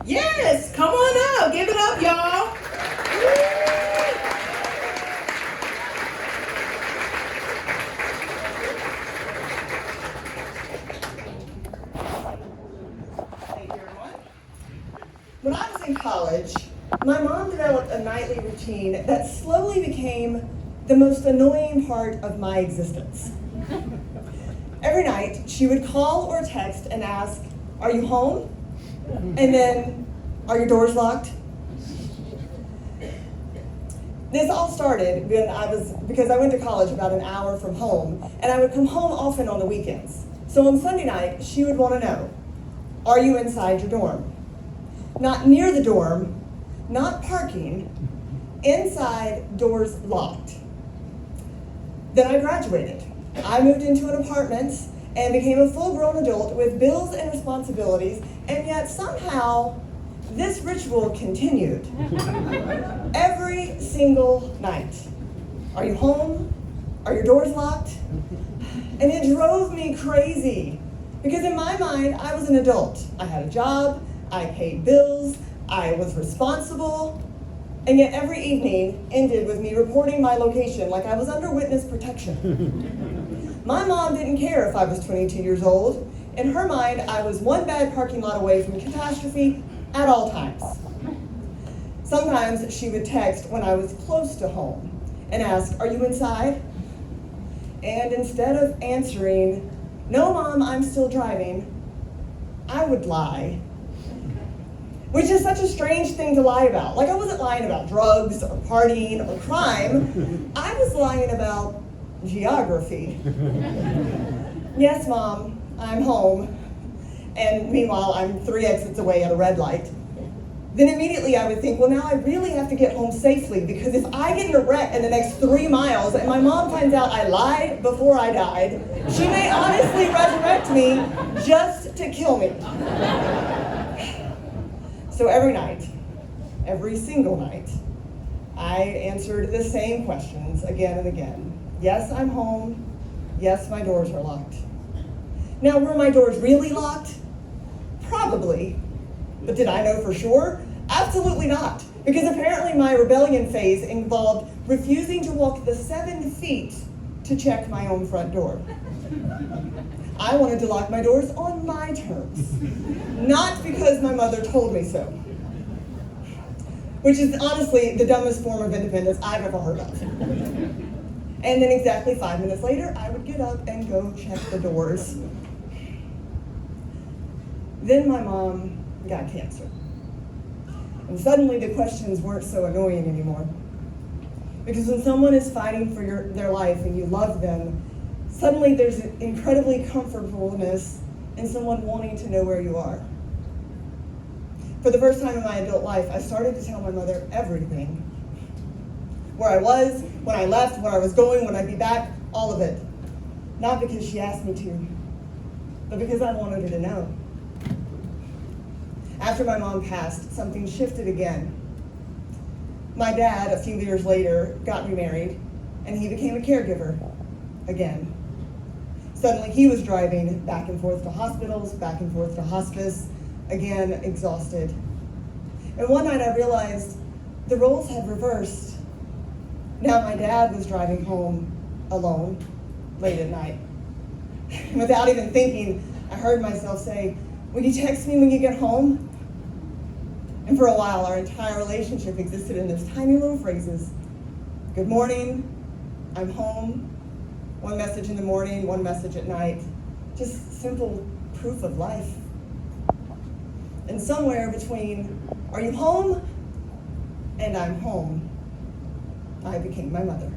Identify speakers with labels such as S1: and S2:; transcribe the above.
S1: Yes, come on up. Give it up, y'all. Thank you, everyone. When I was in college, my mom developed a nightly routine that slowly became the most annoying part of my existence. Every night, she would call or text and ask, "Are you home?" And then, "Are your doors locked?" This all started because I went to college about an hour from home, and I would come home often on the weekends. So on Sunday night, she would want to know, "Are you inside your dorm?" Not near the dorm, not parking, inside, doors locked. Then I graduated. I moved into an apartment and became a full-grown adult with bills and responsibilities, and yet somehow this ritual continued. Every single night. "Are you home? Are your doors locked?" And it drove me crazy because in my mind, I was an adult. I had a job, I paid bills, I was responsible, and yet every evening ended with me reporting my location like I was under witness protection. My mom didn't care if I was 22 years old. In her mind, I was one bad parking lot away from catastrophe at all times. Sometimes she would text when I was close to home and ask, "Are you inside?" And instead of answering, "No, Mom, I'm still driving," I would lie. Which is such a strange thing to lie about. Like, I wasn't lying about drugs or partying or crime. I was lying about geography. "Yes, Mom, I'm home." And meanwhile, I'm 3 exits away at a red light. Then immediately I would think, well, now I really have to get home safely, because if I get in a wreck in the next 3 miles and my mom finds out I lied before I died, she may honestly resurrect me just to kill me. So every night, every single night, I answered the same questions again and again. Yes, I'm home. Yes, my doors are locked. Now, were my doors really locked? Probably. But did I know for sure? Absolutely not. Because apparently my rebellion phase involved refusing to walk the 7 feet to check my own front door. I wanted to lock my doors on my terms, not because my mother told me so. Which is honestly the dumbest form of independence I've ever heard of. And then exactly 5 minutes later, I would get up and go check the doors. Then my mom got cancer. And suddenly the questions weren't so annoying anymore. Because when someone is fighting for their life and you love them, suddenly there's an incredibly comfortableness in someone wanting to know where you are. For the first time in my adult life, I started to tell my mother everything. Where I was, when I left, where I was going, when I'd be back, all of it. Not because she asked me to, but because I wanted her to know. After my mom passed, something shifted again. My dad, a few years later, got remarried, and he became a caregiver again. Suddenly he was driving back and forth to hospitals, back and forth to hospice, again exhausted. And one night I realized the roles had reversed. Now my dad was driving home alone, late at night. Without even thinking, I heard myself say, "Will you text me when you get home?" And for a while, our entire relationship existed in those tiny little phrases. Good morning, I'm home, one message in the morning, one message at night. Just simple proof of life. And somewhere between, "Are you home?" and "I'm home," I became my mother.